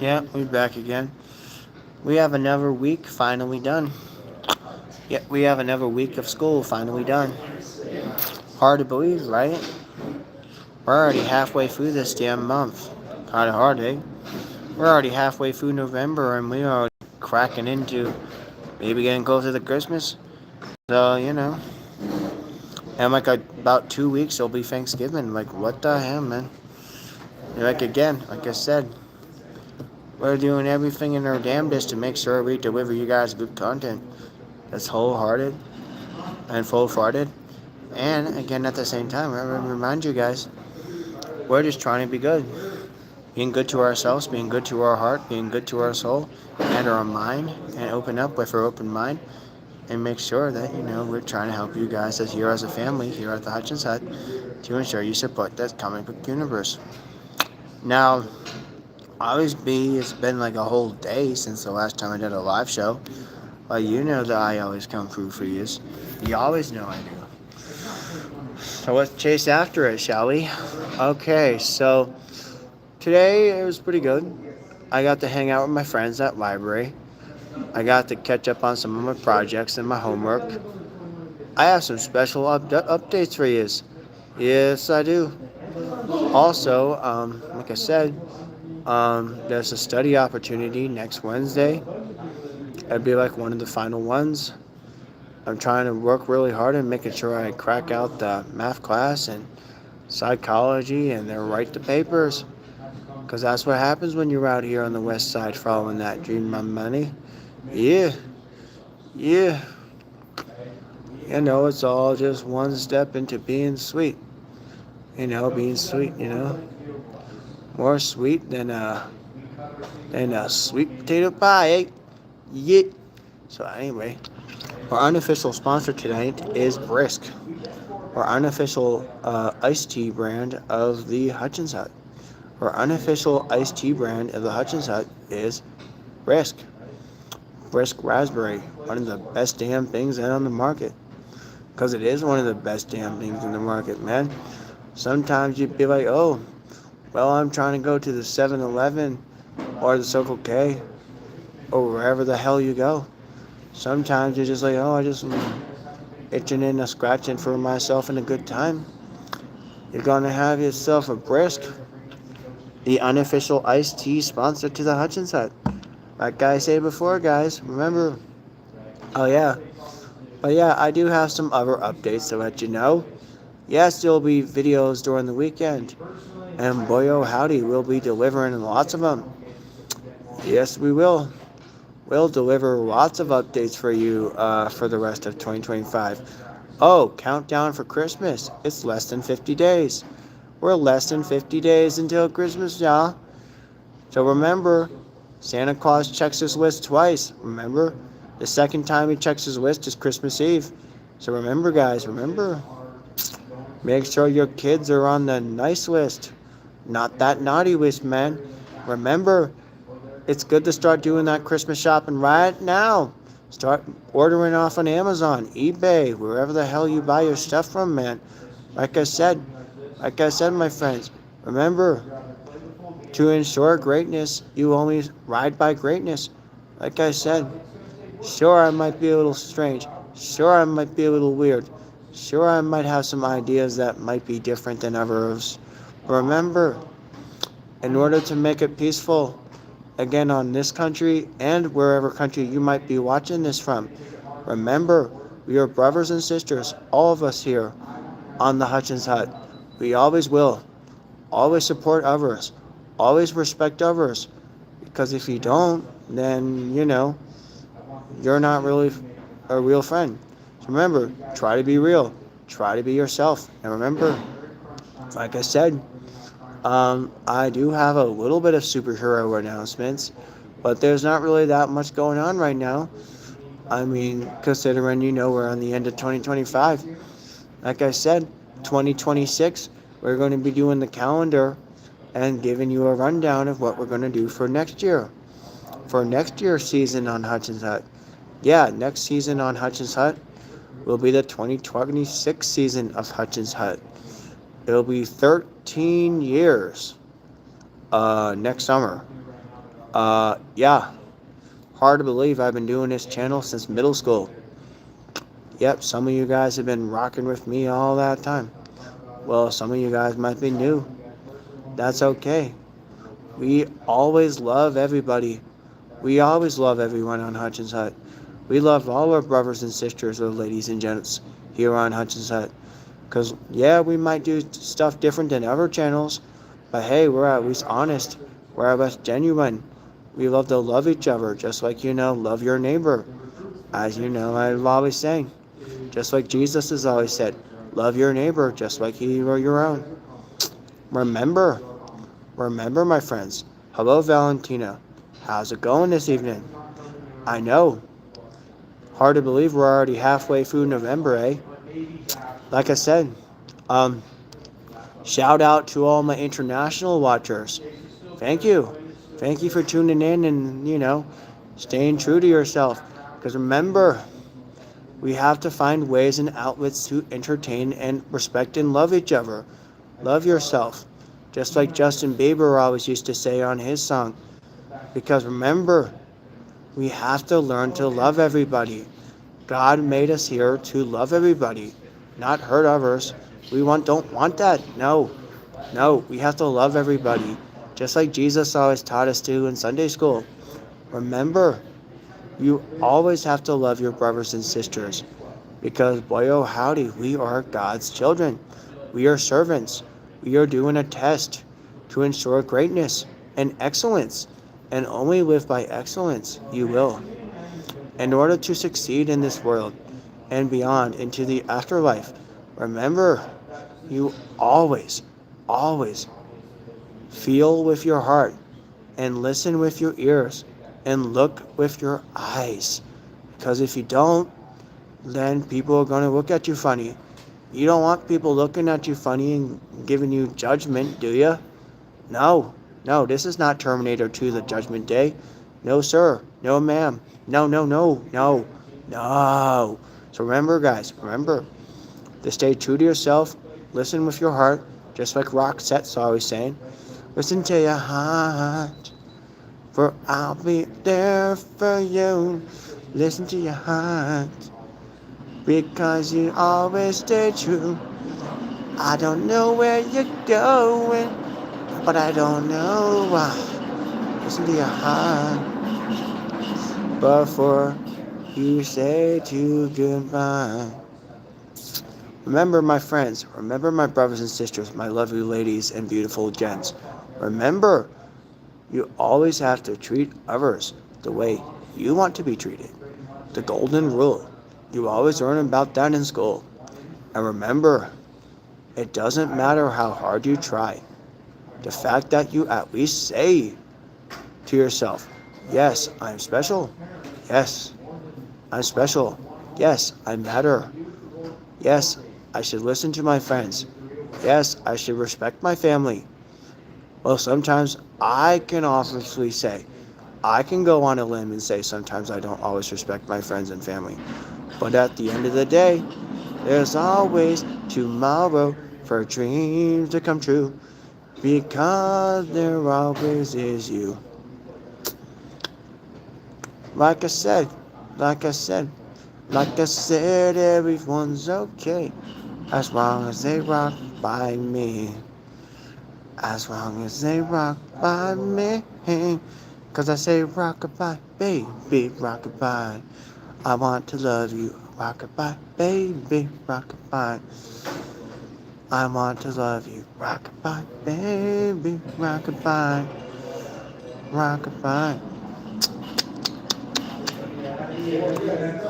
Yeah, we're back again. We have another week finally done. Yeah, we have another week of school finally done. Hard to believe, right? We're already halfway through this damn month. Kinda hard, eh? We're already halfway through November and we are cracking into maybe getting closer to Christmas. So, and about 2 weeks it'll be Thanksgiving. Like, what the hell, man? Like, again, like I said, we're doing everything in our damnedest to make sure we deliver you guys good content that's wholehearted and full-throated. And again, at the same time, I remind you guys, we're just trying to be good. Being good to ourselves, being good to our heart, being good to our soul and our mind, and open up with our open mind and make sure that, we're trying to help you guys as here as a family here at the Hutchins Hut to ensure you support that comic book universe. Now, obviously, it's been like a whole day since the last time I did a live show. But you know that I always come through for you. You always know I do. So let's chase after it, shall we? Okay, so today it was pretty good. I got to hang out with my friends at library. I got to catch up on some of my projects and my homework. I have some special updates for you. Yes, I do. Also, like I said, there's a study opportunity next Wednesday. It'd be like one of the final ones. I'm trying to work really hard and making sure I crack out the math class and psychology and then write the papers. Because that's what happens when you're out here on the west side following that dream of money. Yeah, yeah. It's all just one step into being sweet. Being sweet, More sweet than a sweet potato pie, eh? Yeah. So anyway, our unofficial sponsor tonight is Brisk, our unofficial iced tea brand of the Hutchins Hut. Our unofficial iced tea brand of the Hutchins Hut is Brisk. Brisk Raspberry, one of the best damn things out on the market. Because it is one of the best damn things in the market, man. Sometimes you'd be like, oh, well, I'm trying to go to the 7-Eleven or the Circle K or wherever the hell you go. Sometimes you're just like, oh, I just itching and scratching for myself and a good time. You're going to have yourself a Brisk, the unofficial iced tea sponsor to the Hutchins Hut. Like I said before, guys, remember, oh yeah, but yeah, I do have some other updates to let you know. Yes, there'll be videos during the weekend, and boy oh howdy, we'll be delivering lots of them. Yes, we will. We'll deliver lots of updates for you for the rest of 2025. Oh, countdown for Christmas. It's less than 50 days. We're less than 50 days until Christmas, y'all. So remember, Santa Claus checks his list twice. Remember, the second time he checks his list is Christmas Eve. So remember, guys, make sure your kids are on the nice list, not that naughty list, man. Remember, it's good to start doing that Christmas shopping right now. Start ordering off on Amazon, eBay, wherever the hell you buy your stuff from, man. Like I said, my friends, remember, to ensure greatness, you only ride by greatness. Like I said, sure, I might be a little strange. Sure, I might be a little weird. Sure, I might have some ideas that might be different than others. Remember, in order to make it peaceful, again on this country and wherever country you might be watching this from, remember, we are brothers and sisters, all of us here on the Hutchins Hut. We always will. Always support others. Always respect others. Because if you don't, then, you're not really a real friend. So remember, try to be real. Try to be yourself. And remember, like I said, I do have a little bit of superhero announcements, but there's not really that much going on right now. I mean, considering, we're on the end of 2025. Like I said, 2026, we're going to be doing the calendar and giving you a rundown of what we're going to do for next year. For next year's season on Hutchins Hut. Yeah, next season on Hutchins Hut will be the 2026 season of Hutchins Hut. It'll be 13 years next summer. Yeah, hard to believe I've been doing this channel since middle school. Yep, some of you guys have been rocking with me all that time. Well, some of you guys might be new. That's okay. We always love everybody. We always love everyone on Hutchins Hut. We love all our brothers and sisters, or ladies and gents, here on Hutchins Hut. Because, yeah, we might do stuff different than other channels, but hey, we're at least honest. We're at least genuine. We love to love each other, just like, love your neighbor. As you know, I'm always saying, just like Jesus has always said, love your neighbor just like you or your own. Remember, remember, my friends. Hello, Valentina. How's it going this evening? I know. Hard to believe we're already halfway through November, eh? Like I said, um, shout out to all my international watchers. Thank you. Thank you for tuning in and, staying true to yourself. Because remember, we have to find ways and outlets to entertain and respect and love each other. Love yourself. Just like Justin Bieber always used to say on his song. Because remember, we have to learn to love everybody. God made us here to love everybody, not hurt others. Don't want that. No. No, we have to love everybody. Just like Jesus always taught us to in Sunday school. Remember, you always have to love your brothers and sisters. Because boy oh howdy, we are God's children. We are servants. We are doing a test to ensure greatness and excellence. And only live by excellence you will. In order to succeed in this world and beyond into the afterlife, remember, you always, always feel with your heart and listen with your ears and look with your eyes. Because if you don't, then people are going to look at you funny. You don't want people looking at you funny and giving you judgment, do you? No, no, this is not Terminator 2, the Judgment Day. No, sir. No, ma'am. No, no, no, no, no. So remember, guys, remember to stay true to yourself. Listen with your heart, just like Roxette's always saying. Listen to your heart, for I'll be there for you. Listen to your heart, because you always stay true. I don't know where you're going, but I don't know why. Listen to your heart before you say to goodbye. Remember, my friends, remember, my brothers and sisters, my lovely ladies and beautiful gents. Remember, you always have to treat others the way you want to be treated. The golden rule. You always learn about that in school. And remember, it doesn't matter how hard you try. The fact that you at least say to yourself, yes, I'm special. Yes, I'm special. Yes, I matter. Yes, I should listen to my friends. Yes, I should respect my family. Well, sometimes I can obviously say, I can go on a limb and say sometimes I don't always respect my friends and family. But at the end of the day, there's always tomorrow for dreams to come true. Because there always is you. Like I said, everyone's okay. As long as they rock by me. As long as they rock by me. Cause I say rockabye, baby, rockabye. I want to love you, rockabye, baby, rockabye. I want to love you, rockabye, baby, rockabye, rockabye.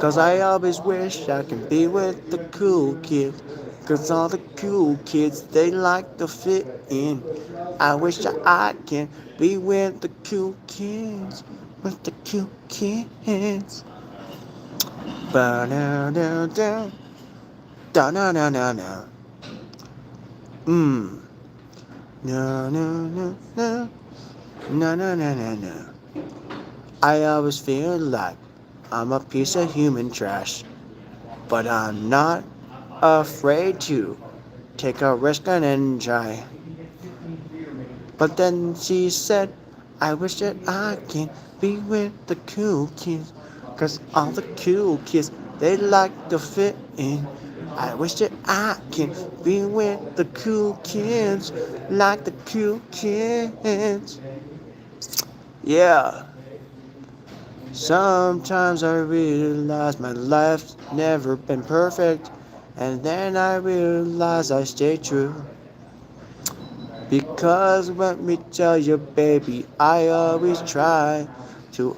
Cause I always wish I could be with the cool kids. Cause all the cool kids, they like to fit in. I wish I can be with the cool kids. With the cool kids. Ba-da-da-da. Da-na-na-na-na. No, no, no, no. No, no, no, no, no. I always feel like I'm a piece of human trash. But I'm not afraid to take a risk and try. But then she said, I wish that I can be with the cool kids. 'Cause all the cool kids, they like to fit in. I wish that I can be with the cool kids. Like the cool kids. Yeah. Sometimes I realize my life's never been perfect. And then I realize I stay true. Because let me tell you, baby, I always try to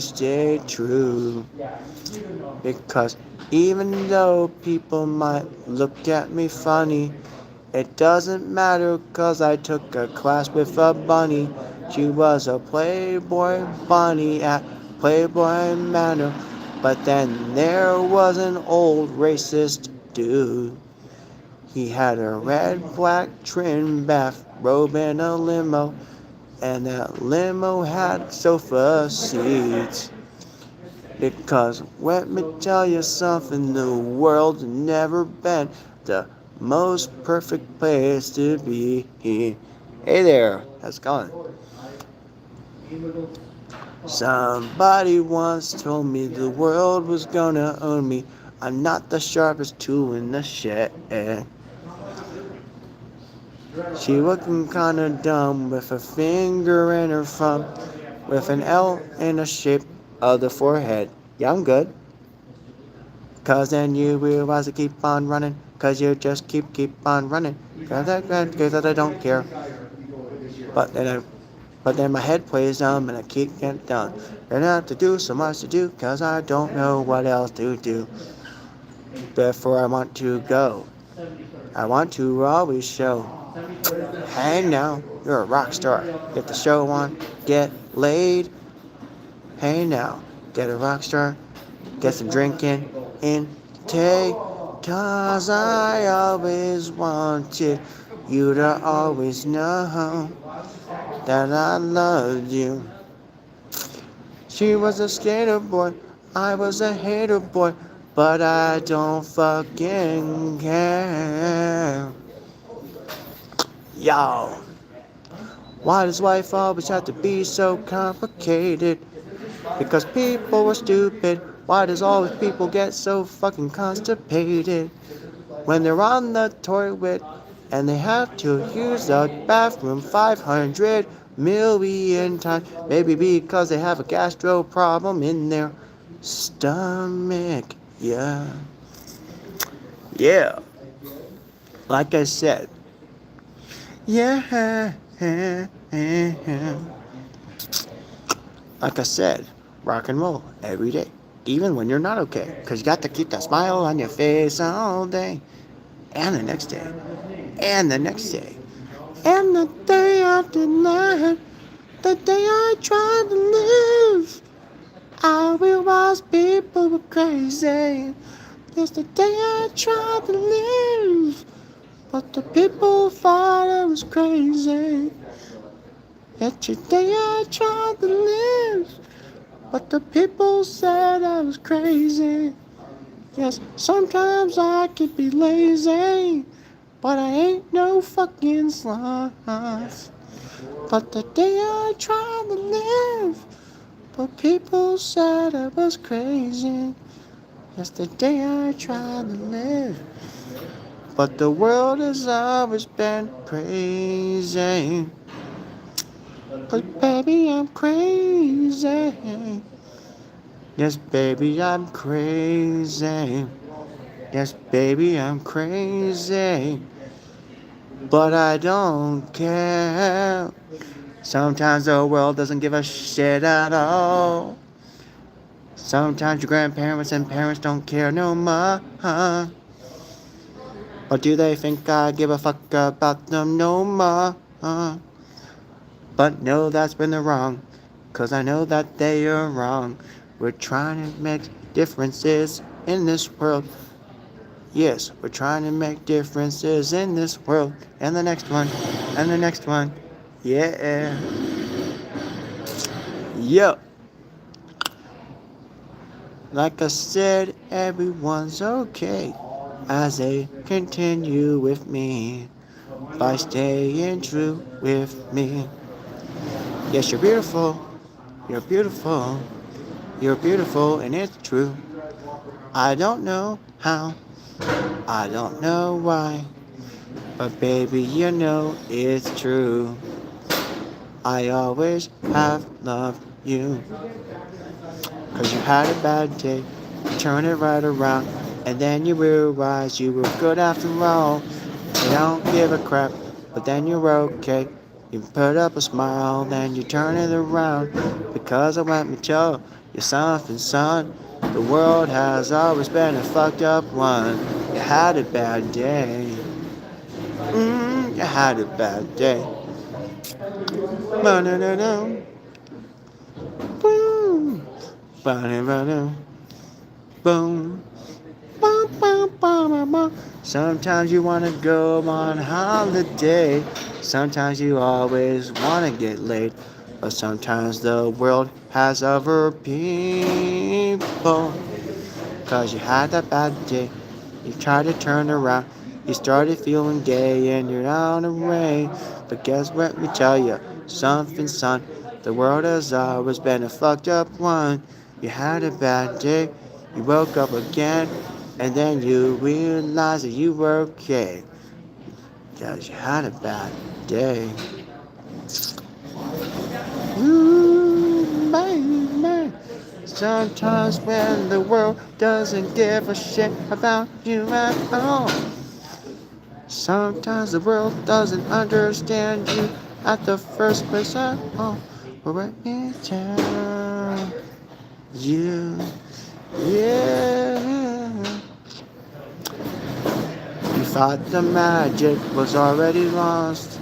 stay true. Because even though people might look at me funny, it doesn't matter 'cause I took a class with a bunny. She was a Playboy bunny at Playboy Manor. But then there was an old racist dude. He had a red, black trim bathrobe and a limo, and that limo had sofa seats. Because let me tell you something, the world's never been the most perfect place to be. Hey there, how's it going? Somebody once told me the world was gonna own me. I'm not the sharpest tool in the shed. She looking kinda dumb with a finger in her thumb, with an L in the shape of the forehead. Yeah, I'm good. 'Cause then you realize to keep on running, 'cause you just keep on running. 'Cause I don't care. But then my head plays dumb and I keep getting done. And I have to do so much to do, 'cause I don't know what else to do. Therefore I want to go. I want to always show. Hey now, you're a rock star. Get the show on, get laid. Hey now, get a rock star, get some drinking in, take. 'Cause I always wanted you to always know that I loved you. She was a skater boy, I was a hater boy, but I don't fucking care. Yo, why does life always have to be so complicated? Because people are stupid. Why does always people get so fucking constipated when they're on the toilet and they have to use the bathroom 500 million times? Maybe because they have a gastro problem in their stomach. Yeah. Like I said. Yeah. Like I said, rock and roll every day, even when you're not okay, 'cause you got to keep that smile on your face all day, and the next day, and the next day, and the day after that, the day I tried to live. I realized people were crazy. It's the day I tried to live, but the people thought I was crazy. It's the day I tried to live, but the people said I was crazy. Yes, sometimes I could be lazy, but I ain't no fucking sloth. But the day I tried to live, but people said I was crazy. Yes, the day I tried to live, but the world has always been crazy. But baby, I'm crazy. Yes, baby, I'm crazy. Yes, baby, I'm crazy. But I don't care. Sometimes the world doesn't give a shit at all. Sometimes your grandparents and parents don't care no more. Or do they think I give a fuck about them no more? But no, that's when they're wrong, 'cause I know that they are wrong. We're trying to make differences in this world. Yes, we're trying to make differences in this world. And the next one, and the next one. Yeah. Yo. Like I said, everyone's okay as they continue with me by staying true with me. Yes, you're beautiful. You're beautiful. You're beautiful, and it's true. I don't know how. I don't know why. But baby, you know it's true. I always have loved you. 'Cause you had a bad day. You turn it right around. And then you realize you were good after all. You don't give a crap. But then you're okay. You put up a smile. Then you turn it around. Because I went and tell you something, son. The world has always been a fucked up one. You had a bad day. You had a bad day. Ba-da-da-dum. Boom. Ba-da-da-dum. Boom. Ba, ba, ba, ba, ba. Sometimes you wanna go on holiday. Sometimes you always wanna get laid. But sometimes the world has other people. 'Cause you had that bad day. You tried to turn around. You started feeling gay and you're on the way. But guess what? Let me tell you something, son. The world has always been a fucked up one. You had a bad day. You woke up again. And then you realized that you were okay. 'Cause you had a bad day. Baby. Sometimes when the world doesn't give a shit about you at all. Sometimes the world doesn't understand you at the first place at all. But when you tell you, yeah, you thought the magic was already lost.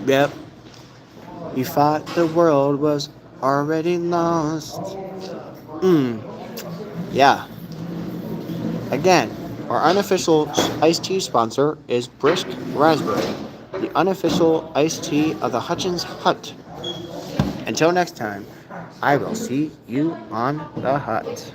Yep, you thought the world was already lost. Yeah. Again, our unofficial iced tea sponsor is Brisk Raspberry, the unofficial iced tea of the Hutchins Hut. Until next time, I will see you on the hut.